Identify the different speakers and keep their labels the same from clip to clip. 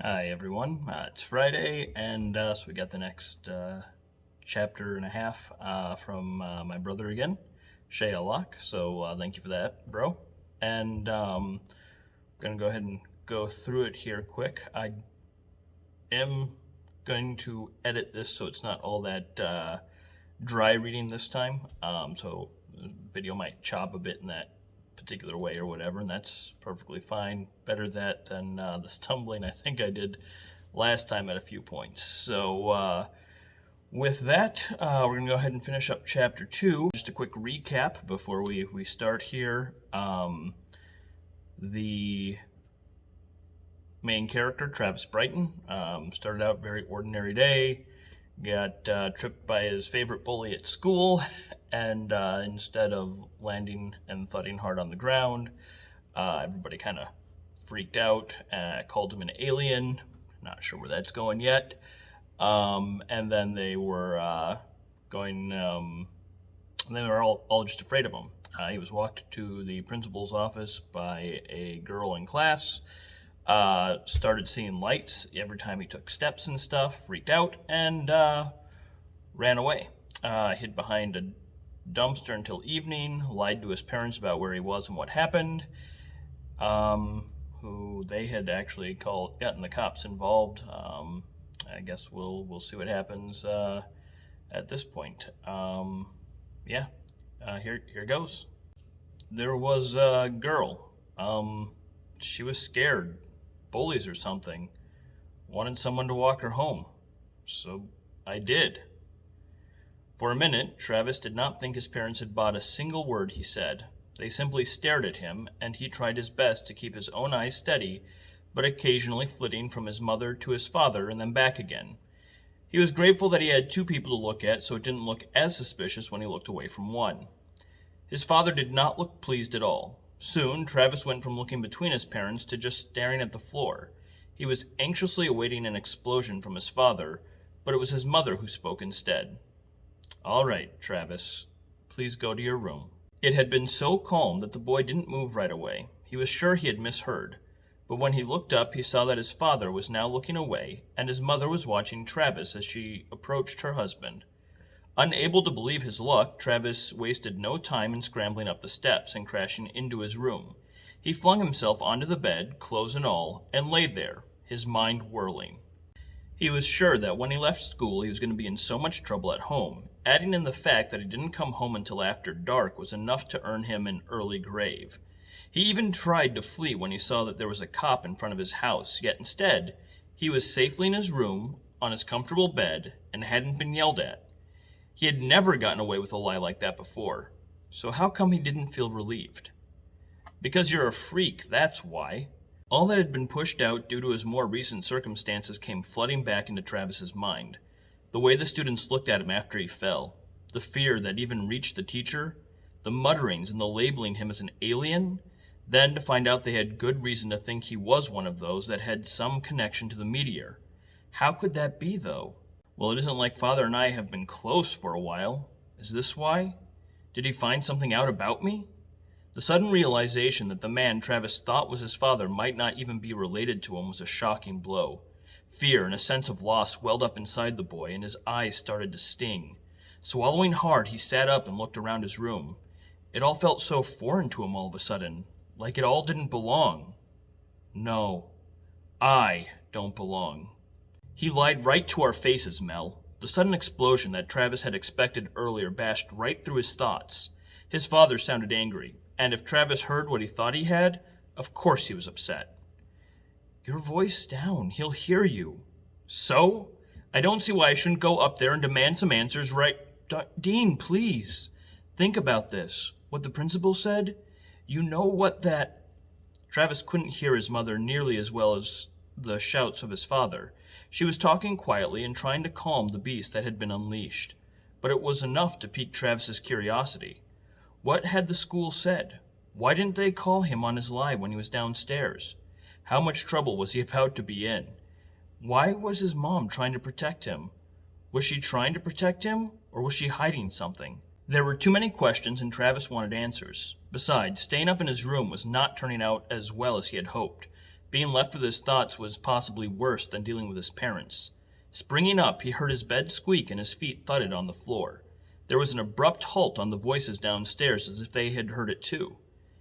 Speaker 1: Hi everyone, it's Friday, and so we got the next chapter and a half from my brother again, Shea Locke. So thank you for that, bro. And I'm gonna go ahead and go through it here quick. I am going to edit this so it's not all that dry reading this time. So the video might chop a bit in that particular way or whatever, and that's perfectly fine. Better that than the stumbling I think I did last time at a few points. So with that, we're going to go ahead and finish up chapter 2. Just a quick recap before we start here. The main character, Travis Brighton, started out very ordinary day, got tripped by his favorite bully at school, and instead of landing and thudding hard on the ground, everybody kind of freaked out, called him an alien. Not sure where that's going yet. And then they were they were all just afraid of him. He was walked to the principal's office by a girl in class, started seeing lights every time he took steps and stuff, freaked out, and ran away. Hid behind a dumpster until evening, lied to his parents about where he was and what happened, who they had actually gotten the cops involved. I guess we'll see what happens at this point. Here goes. There was a girl. She was scared, bullies or something. Wanted someone to walk her home. So I did. For a minute, Travis did not think his parents had bought a single word he said. They simply stared at him, and he tried his best to keep his own eyes steady, but occasionally flitting from his mother to his father and then back again. He was grateful that he had two people to look at, so it didn't look as suspicious when he looked away from one. His father did not look pleased at all. Soon, Travis went from looking between his parents to just staring at the floor. He was anxiously awaiting an explosion from his father, but it was his mother who spoke instead. "All right, Travis, please go to your room." It had been so calm that the boy didn't move right away. He was sure he had misheard. But when he looked up, he saw that his father was now looking away, and his mother was watching Travis as she approached her husband. Unable to believe his luck, Travis wasted no time in scrambling up the steps and crashing into his room. He flung himself onto the bed, clothes and all, and lay there, his mind whirling. He was sure that when he left school, he was going to be in so much trouble at home. Adding in the fact that he didn't come home until after dark was enough to earn him an early grave. He even tried to flee when he saw that there was a cop in front of his house, yet instead, he was safely in his room, on his comfortable bed, and hadn't been yelled at. He had never gotten away with a lie like that before, so how come he didn't feel relieved? Because you're a freak, that's why. All that had been pushed out due to his more recent circumstances came flooding back into Travis's mind. The way the students looked at him after he fell, the fear that even reached the teacher, the mutterings and the labeling him as an alien, then to find out they had good reason to think he was one of those that had some connection to the meteor. How could that be, though? Well, it isn't like Father and I have been close for a while. Is this why? Did he find something out about me? The sudden realization that the man Travis thought was his father might not even be related to him was a shocking blow. Fear and a sense of loss welled up inside the boy, and his eyes started to sting. Swallowing hard, he sat up and looked around his room. It all felt so foreign to him all of a sudden, like it all didn't belong. No, I don't belong. He lied right to our faces, Mel. The sudden explosion that Travis had expected earlier bashed right through his thoughts. His father sounded angry, and if Travis heard what he thought he had, of course he was upset. "Your voice down. He'll hear you." "So? I don't see why I shouldn't go up there and demand some answers right... Dean, please. Think about this. What the principal said? You know what that..." Travis couldn't hear his mother nearly as well as the shouts of his father. She was talking quietly and trying to calm the beast that had been unleashed. But it was enough to pique Travis's curiosity. What had the school said? Why didn't they call him on his lie when he was downstairs? How much trouble was he about to be in? Why was his mom trying to protect him? Was she trying to protect him, or was she hiding something? There were too many questions, and Travis wanted answers. Besides, staying up in his room was not turning out as well as he had hoped. Being left with his thoughts was possibly worse than dealing with his parents. Springing up, he heard his bed squeak and his feet thudded on the floor. There was an abrupt halt on the voices downstairs as if they had heard it too.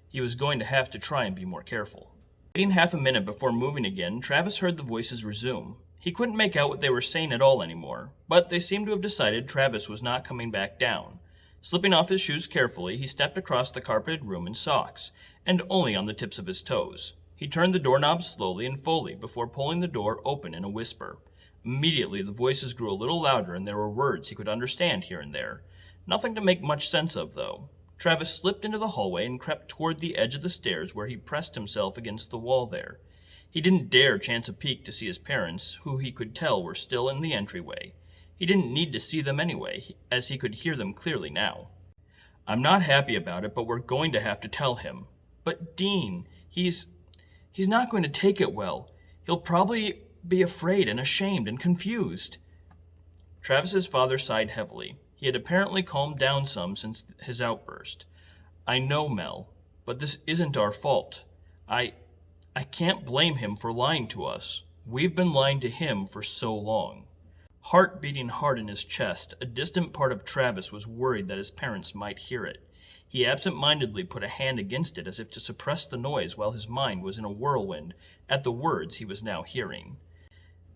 Speaker 1: He was going to have to try and be more careful. Waiting half a minute before moving again, Travis heard the voices resume. He couldn't make out what they were saying at all anymore, but they seemed to have decided Travis was not coming back down. Slipping off his shoes carefully, he stepped across the carpeted room in socks, and only on the tips of his toes. He turned the doorknob slowly and fully before pulling the door open in a whisper. Immediately, the voices grew a little louder and there were words he could understand here and there. Nothing to make much sense of, though. Travis slipped into the hallway and crept toward the edge of the stairs where he pressed himself against the wall there. He didn't dare chance a peek to see his parents, who he could tell were still in the entryway. He didn't need to see them anyway, as he could hear them clearly now. "I'm not happy about it, but we're going to have to tell him." "But Dean, he's not going to take it well. He'll probably be afraid and ashamed and confused." Travis's father sighed heavily. He had apparently calmed down some since his outburst. "I know, Mel, but this isn't our fault. I can't blame him for lying to us. We've been lying to him for so long." Heart beating hard in his chest, a distant part of Travis was worried that his parents might hear it. He absent-mindedly put a hand against it as if to suppress the noise while his mind was in a whirlwind at the words he was now hearing.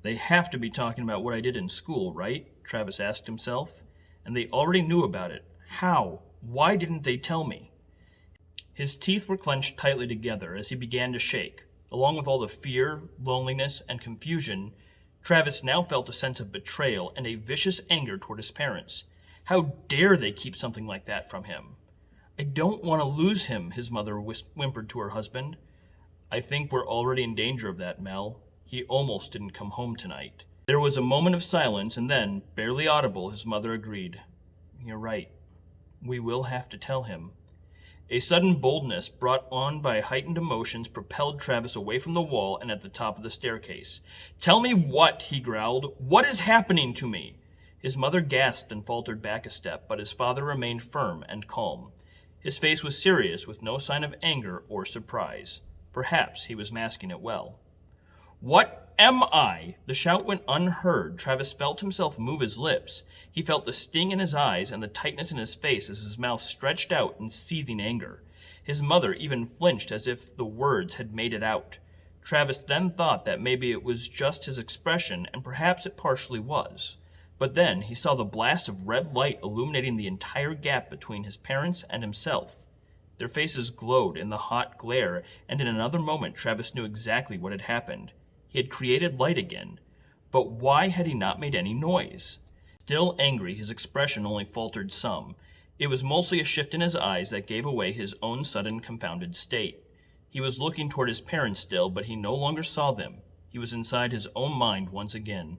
Speaker 1: "They have to be talking about what I did in school, right?" Travis asked himself. "And they already knew about it. How? Why didn't they tell me?" His teeth were clenched tightly together as he began to shake. Along with all the fear, loneliness, and confusion, Travis now felt a sense of betrayal and a vicious anger toward his parents. How dare they keep something like that from him? "I don't want to lose him," his mother whimpered to her husband. "I think we're already in danger of that, Mel. He almost didn't come home tonight." There was a moment of silence, and then, barely audible, his mother agreed. "You're right. We will have to tell him." A sudden boldness, brought on by heightened emotions, propelled Travis away from the wall and at the top of the staircase. "Tell me what?" he growled. "What is happening to me?" His mother gasped and faltered back a step, but his father remained firm and calm. His face was serious, with no sign of anger or surprise. Perhaps he was masking it well. "What am I?" The shout went unheard. Travis felt himself move his lips. He felt the sting in his eyes and the tightness in his face as his mouth stretched out in seething anger. His mother even flinched as if the words had made it out. Travis then thought that maybe it was just his expression, and perhaps it partially was. But then he saw the blast of red light illuminating the entire gap between his parents and himself. Their faces glowed in the hot glare, and in another moment Travis knew exactly what had happened. He had created light again. But why had he not made any noise? Still angry, his expression only faltered some. It was mostly a shift in his eyes that gave away his own sudden confounded state. He was looking toward his parents still, but he no longer saw them. He was inside his own mind once again.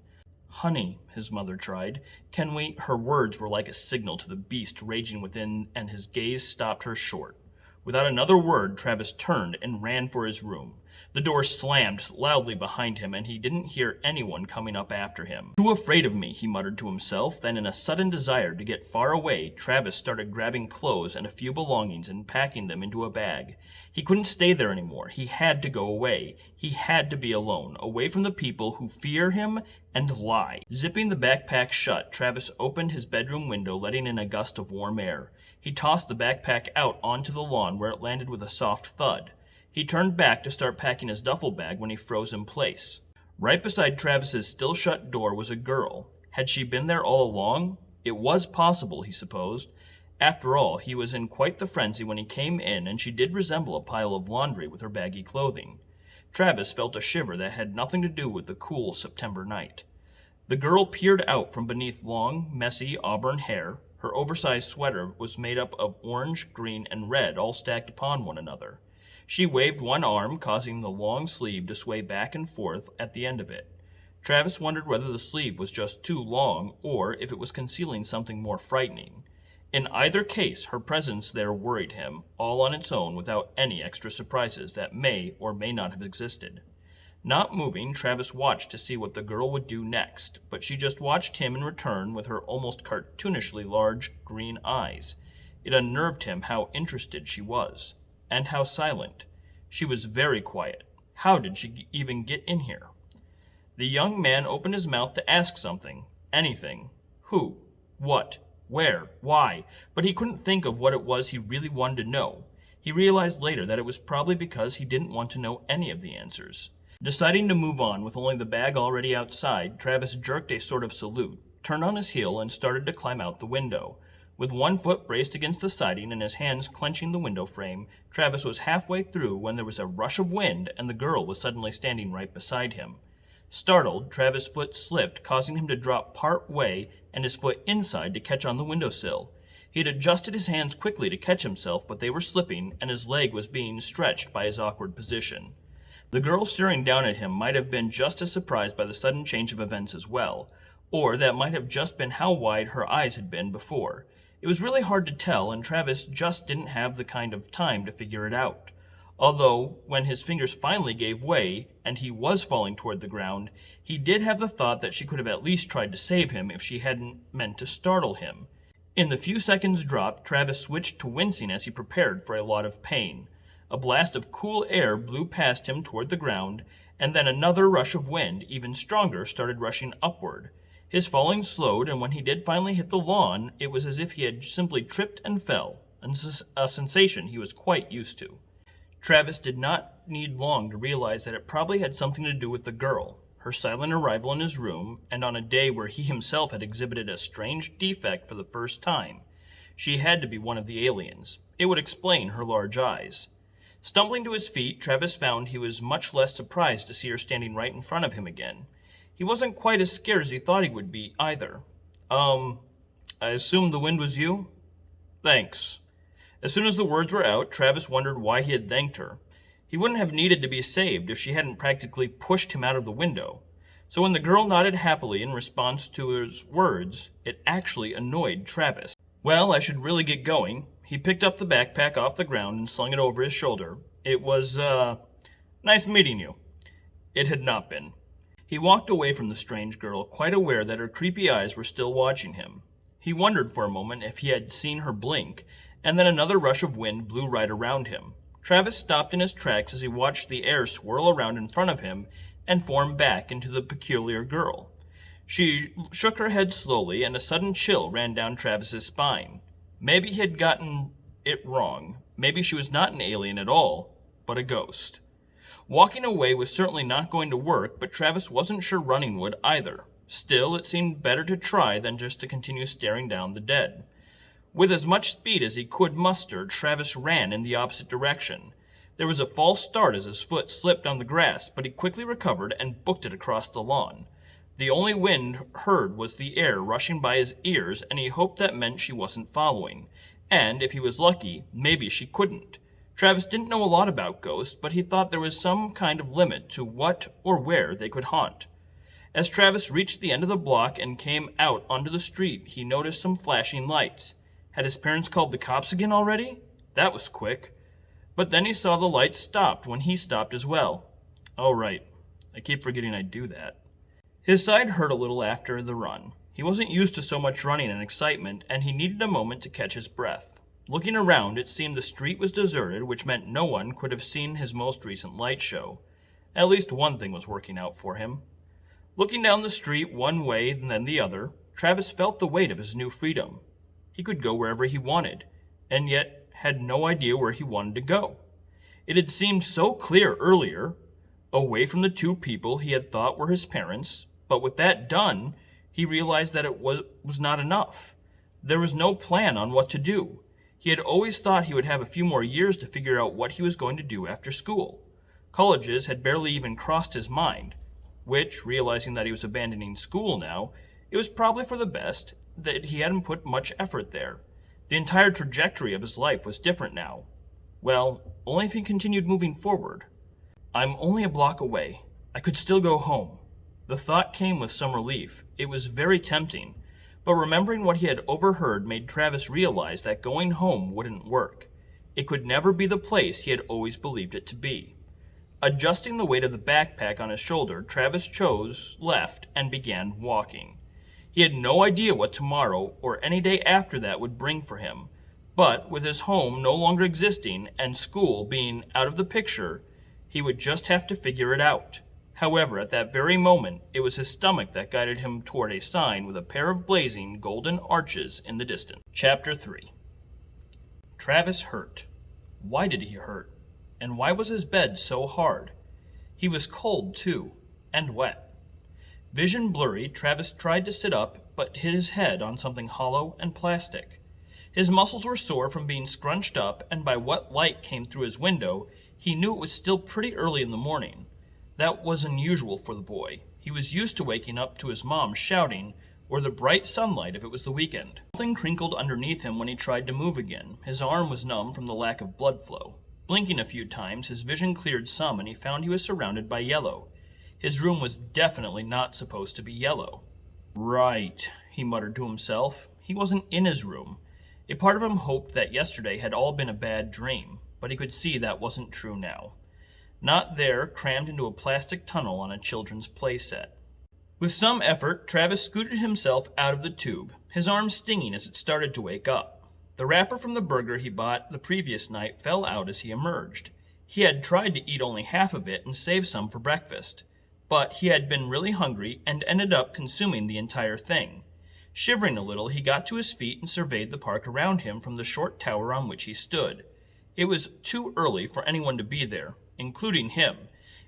Speaker 1: "Honey," his mother tried. "Can we—" Her words were like a signal to the beast raging within, and his gaze stopped her short. Without another word, Travis turned and ran for his room. The door slammed loudly behind him, and he didn't hear anyone coming up after him. "Too afraid of me," he muttered to himself. Then, in a sudden desire to get far away, Travis started grabbing clothes and a few belongings and packing them into a bag. He couldn't stay there anymore. He had to go away. He had to be alone, away from the people who fear him and lie. Zipping the backpack shut, Travis opened his bedroom window, letting in a gust of warm air. He tossed the backpack out onto the lawn, where it landed with a soft thud. He turned back to start packing his duffel bag when he froze in place. Right beside Travis's still-shut door was a girl. Had she been there all along? It was possible, he supposed. After all, he was in quite the frenzy when he came in, and she did resemble a pile of laundry with her baggy clothing. Travis felt a shiver that had nothing to do with the cool September night. The girl peered out from beneath long, messy auburn hair. Her oversized sweater was made up of orange, green, and red, all stacked upon one another. She waved one arm, causing the long sleeve to sway back and forth at the end of it. Travis wondered whether the sleeve was just too long, or if it was concealing something more frightening. In either case, her presence there worried him, all on its own, without any extra surprises that may or may not have existed. Not moving, Travis watched to see what the girl would do next, but she just watched him in return with her almost cartoonishly large green eyes. It unnerved him how interested she was. And how silent. She was very quiet. How did she even get in here? The young man opened his mouth to ask something, anything. Who? What? Where? Why? But he couldn't think of what it was he really wanted to know. He realized later that it was probably because he didn't want to know any of the answers. Deciding to move on with only the bag already outside, Travis jerked a sort of salute, turned on his heel, and started to climb out the window. With one foot braced against the siding and his hands clenching the window frame, Travis was halfway through when there was a rush of wind and the girl was suddenly standing right beside him. Startled, Travis' foot slipped, causing him to drop part way and his foot inside to catch on the windowsill. He had adjusted his hands quickly to catch himself, but they were slipping, and his leg was being stretched by his awkward position. The girl staring down at him might have been just as surprised by the sudden change of events as well, or that might have just been how wide her eyes had been before. It was really hard to tell, and Travis just didn't have the kind of time to figure it out. Although, when his fingers finally gave way, and he was falling toward the ground, he did have the thought that she could have at least tried to save him if she hadn't meant to startle him. In the few seconds dropped, Travis switched to wincing as he prepared for a lot of pain. A blast of cool air blew past him toward the ground, and then another rush of wind, even stronger, started rushing upward. His falling slowed, and when he did finally hit the lawn, it was as if he had simply tripped and fell, a sensation he was quite used to. Travis did not need long to realize that it probably had something to do with the girl, her silent arrival in his room, and on a day where he himself had exhibited a strange defect for the first time. She had to be one of the aliens. It would explain her large eyes. Stumbling to his feet, Travis found he was much less surprised to see her standing right in front of him again. He wasn't quite as scared as he thought he would be, either. I assume the wind was you? Thanks. As soon as the words were out, Travis wondered why he had thanked her. He wouldn't have needed to be saved if she hadn't practically pushed him out of the window. So when the girl nodded happily in response to his words, it actually annoyed Travis. Well, I should really get going. He picked up the backpack off the ground and slung it over his shoulder. It was, nice meeting you. It had not been. He walked away from the strange girl, quite aware that her creepy eyes were still watching him. He wondered for a moment if he had seen her blink, and then another rush of wind blew right around him. Travis stopped in his tracks as he watched the air swirl around in front of him and form back into the peculiar girl. She shook her head slowly, and a sudden chill ran down Travis's spine. Maybe he had gotten it wrong. Maybe she was not an alien at all, but a ghost. Walking away was certainly not going to work, but Travis wasn't sure running would either. Still, it seemed better to try than just to continue staring down the dead. With as much speed as he could muster, Travis ran in the opposite direction. There was a false start as his foot slipped on the grass, but he quickly recovered and booked it across the lawn. The only wind heard was the air rushing by his ears, and he hoped that meant she wasn't following. And, if he was lucky, maybe she couldn't. Travis didn't know a lot about ghosts, but he thought there was some kind of limit to what or where they could haunt. As Travis reached the end of the block and came out onto the street, he noticed some flashing lights. Had his parents called the cops again already? That was quick. But then he saw the lights stopped when he stopped as well. Oh, right. I keep forgetting I do that. His side hurt a little after the run. He wasn't used to so much running and excitement, and he needed a moment to catch his breath. Looking around, it seemed the street was deserted, which meant no one could have seen his most recent light show. At least one thing was working out for him. Looking down the street one way and then the other, Travis felt the weight of his new freedom. He could go wherever he wanted, and yet had no idea where he wanted to go. It had seemed so clear earlier, away from the two people he had thought were his parents, but with that done, he realized that it was not enough. There was no plan on what to do. He had always thought he would have a few more years to figure out what he was going to do after school. Colleges had barely even crossed his mind, which, realizing that he was abandoning school now, it was probably for the best that he hadn't put much effort there. The entire trajectory of his life was different now. Well, only if he continued moving forward. I'm only a block away. I could still go home. The thought came with some relief. It was very tempting, but remembering what he had overheard made Travis realize that going home wouldn't work. It could never be the place he had always believed it to be. Adjusting the weight of the backpack on his shoulder, Travis chose left and began walking. He had no idea what tomorrow or any day after that would bring for him, but with his home no longer existing and school being out of the picture, He would just have to figure it out. However, at that very moment, it was his stomach that guided him toward a sign with a pair of blazing golden arches in the distance. Chapter 3. Travis hurt. Why did he hurt? And why was his bed so hard? He was cold, too, and wet. Vision blurry, Travis tried to sit up, but hit his head on something hollow and plastic. His muscles were sore from being scrunched up, and by what light came through his window, he knew it was still pretty early in the morning. That was unusual for the boy. He was used to waking up to his mom shouting, or the bright sunlight if it was the weekend. Something crinkled underneath him when he tried to move again. His arm was numb from the lack of blood flow. Blinking a few times, his vision cleared some, and he found he was surrounded by yellow. His room was definitely not supposed to be yellow. Right, he muttered to himself. He wasn't in his room. A part of him hoped that yesterday had all been a bad dream, but he could see that wasn't true now. Not there, crammed into a plastic tunnel on a children's play set. With some effort, Travis scooted himself out of the tube, his arm stinging as it started to wake up. The wrapper from the burger he bought the previous night fell out as he emerged. He had tried to eat only half of it and save some for breakfast, but he had been really hungry and ended up consuming the entire thing. Shivering a little, he got to his feet and surveyed the park around him from the short tower on which he stood. It was too early for anyone to be there, including him.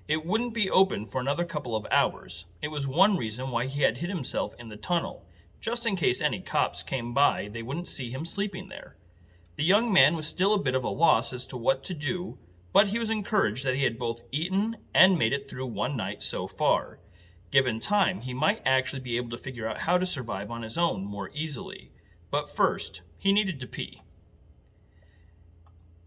Speaker 1: It wouldn't be open for another couple of hours. It was one reason why he had hid himself in the tunnel. Just in case any cops came by, they wouldn't see him sleeping there. The young man was still a bit of a loss as to what to do, but he was encouraged that he had both eaten and made it through one night so far. Given time, he might actually be able to figure out how to survive on his own more easily. But first, he needed to pee.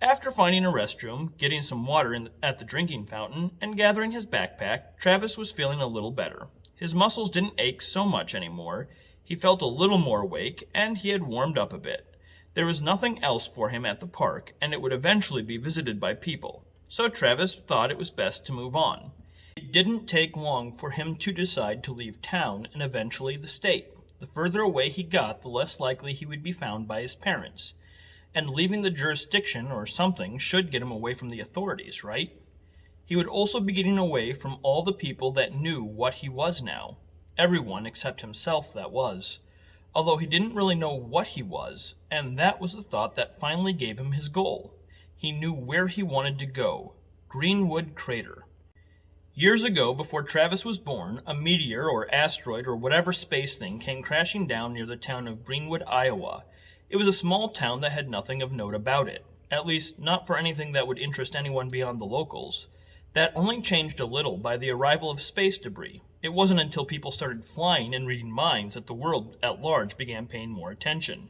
Speaker 1: After finding a restroom, getting some water at the drinking fountain, and gathering his backpack, Travis was feeling a little better. His muscles didn't ache so much anymore. He felt a little more awake, and he had warmed up a bit. There was nothing else for him at the park, and it would eventually be visited by people, so Travis thought it was best to move on. It didn't take long for him to decide to leave town and eventually the state. The further away he got, the less likely he would be found by his parents. And leaving the jurisdiction or something should get him away from the authorities, right? He would also be getting away from all the people that knew what he was now. Everyone except himself, that was. Although he didn't really know what he was, and that was the thought that finally gave him his goal. He knew where he wanted to go. Greenwood Crater. Years ago, before Travis was born, a meteor or asteroid or whatever space thing came crashing down near the town of Greenwood, Iowa. It was a small town that had nothing of note about it, at least not for anything that would interest anyone beyond the locals. That only changed a little by the arrival of space debris. It wasn't until people started flying and reading minds that the world at large began paying more attention.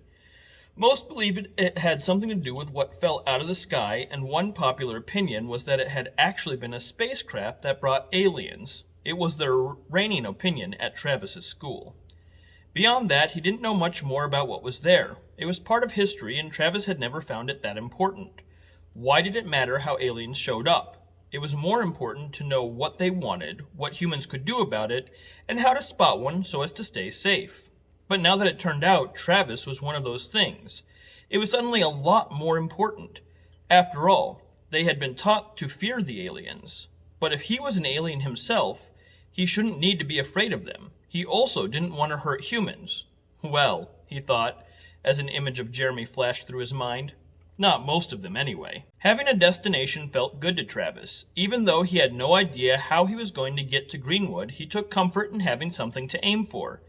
Speaker 1: Most believe it had something to do with what fell out of the sky, and one popular opinion was that it had actually been a spacecraft that brought aliens. It was the reigning opinion at Travis's school. Beyond that, he didn't know much more about what was there. It was part of history, and Travis had never found it that important. Why did it matter how aliens showed up? It was more important to know what they wanted, what humans could do about it, and how to spot one so as to stay safe. But now that it turned out Travis was one of those things, it was suddenly a lot more important. After all, they had been taught to fear the aliens. But if he was an alien himself, he shouldn't need to be afraid of them. He also didn't want to hurt humans. Well, he thought, as an image of Jeremy flashed through his mind. Not most of them, anyway. Having a destination felt good to Travis. Even though he had no idea how he was going to get to Greenwood, he took comfort in having something to aim for.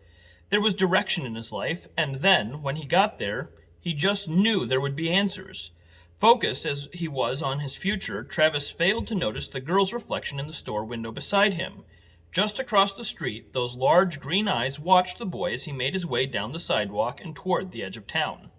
Speaker 1: There was direction in his life, and then, when he got there, he just knew there would be answers. Focused as he was on his future, Travis failed to notice the girl's reflection in the store window beside him. Just across the street, those large green eyes watched the boy as he made his way down the sidewalk and toward the edge of town.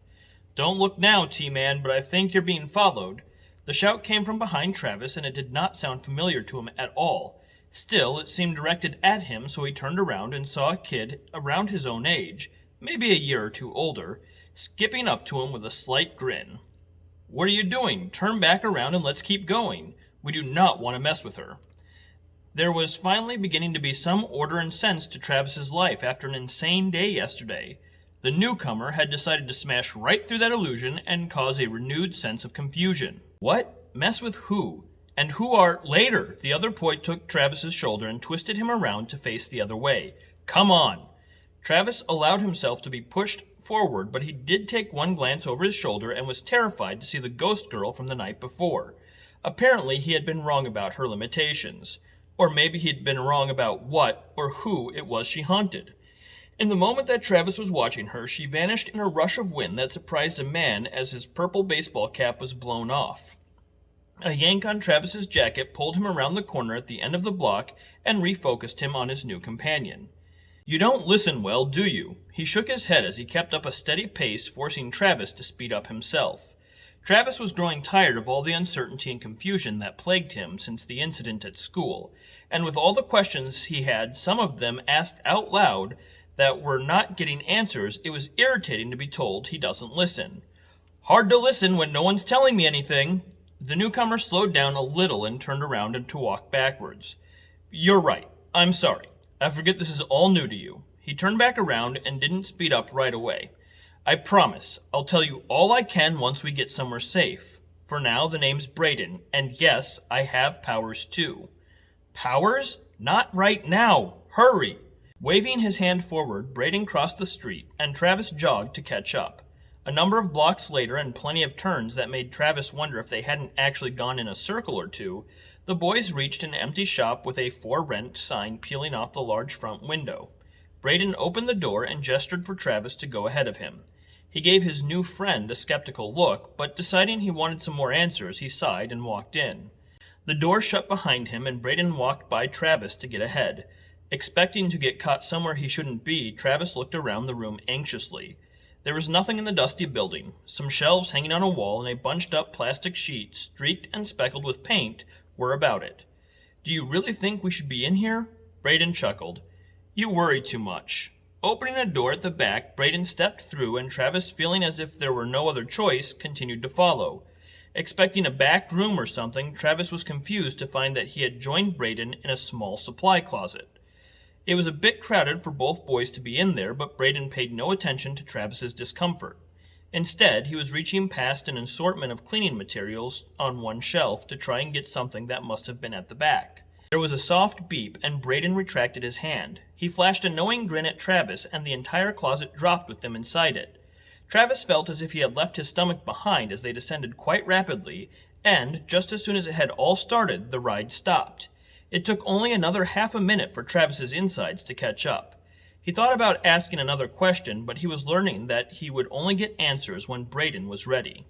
Speaker 1: "Don't look now, T-Man, but I think you're being followed." The shout came from behind Travis, and it did not sound familiar to him at all. Still, it seemed directed at him, so he turned around and saw a kid around his own age, maybe a year or two older, skipping up to him with a slight grin. "What are you doing? Turn back around and let's keep going. We do not want to mess with her." There was finally beginning to be some order and sense to Travis's life after an insane day yesterday. The newcomer had decided to smash right through that illusion and cause a renewed sense of confusion. What? Mess with who? And who are later? The other boy took Travis's shoulder and twisted him around to face the other way. Come on. Travis allowed himself to be pushed forward, but he did take one glance over his shoulder and was terrified to see the ghost girl from the night before. Apparently, he had been wrong about her limitations. Or maybe he had been wrong about what or who it was she haunted. In the moment that Travis was watching her, she vanished in a rush of wind that surprised a man as his purple baseball cap was blown off. A yank on Travis's jacket pulled him around the corner at the end of the block and refocused him on his new companion. You don't listen well, do you? He shook his head as he kept up a steady pace, forcing Travis to speed up himself. Travis was growing tired of all the uncertainty and confusion that plagued him since the incident at school, and with all the questions he had, some of them asked out loud, that were not getting answers, it was irritating to be told he doesn't listen. Hard to listen when no one's telling me anything. The newcomer slowed down a little and turned around and to walk backwards. You're right. I'm sorry. I forget this is all new to you. He turned back around and didn't speed up right away. I promise, I'll tell you all I can once we get somewhere safe. For now, the name's Brayden, and yes, I have powers too. Powers? Not right now. Hurry! Waving his hand forward, Brayden crossed the street, and Travis jogged to catch up. A number of blocks later and plenty of turns that made Travis wonder if they hadn't actually gone in a circle or two, the boys reached an empty shop with a "For Rent" sign peeling off the large front window. Brayden opened the door and gestured for Travis to go ahead of him. He gave his new friend a skeptical look, but deciding he wanted some more answers, he sighed and walked in. The door shut behind him, and Brayden walked by Travis to get ahead. Expecting to get caught somewhere he shouldn't be, Travis looked around the room anxiously. There was nothing in the dusty building. Some shelves hanging on a wall and a bunched-up plastic sheet, streaked and speckled with paint, were about it. Do you really think we should be in here? Brayden chuckled. You worry too much. Opening a door at the back, Brayden stepped through, and Travis, feeling as if there were no other choice, continued to follow. Expecting a back room or something, Travis was confused to find that he had joined Brayden in a small supply closet. It was a bit crowded for both boys to be in there, but Brayden paid no attention to Travis's discomfort. Instead, he was reaching past an assortment of cleaning materials on one shelf to try and get something that must have been at the back. There was a soft beep, and Brayden retracted his hand. He flashed a knowing grin at Travis, and the entire closet dropped with them inside it. Travis felt as if he had left his stomach behind as they descended quite rapidly, and, just as soon as it had all started, the ride stopped. It took only another half a minute for Travis's insides to catch up. He thought about asking another question, but he was learning that he would only get answers when Brayden was ready.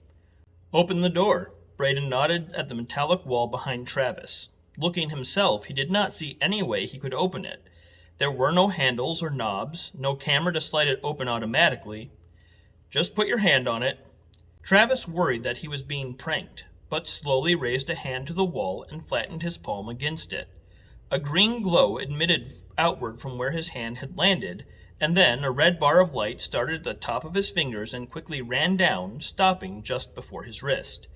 Speaker 1: Open the door. Brayden nodded at the metallic wall behind Travis. Looking himself, he did not see any way he could open it. There were no handles or knobs, no camera to slide it open automatically. Just put your hand on it. Travis worried that he was being pranked, but slowly raised a hand to the wall and flattened his palm against it. A green glow emitted outward from where his hand had landed, and then a red bar of light started at the top of his fingers and quickly ran down, stopping just before his wrist.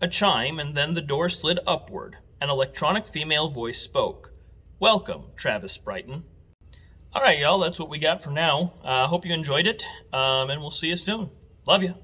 Speaker 1: A chime, and then the door slid upward. An electronic female voice spoke. Welcome, Travis Brighton. All right, y'all, that's what we got for now. Hope you enjoyed it, and we'll see you soon. Love you.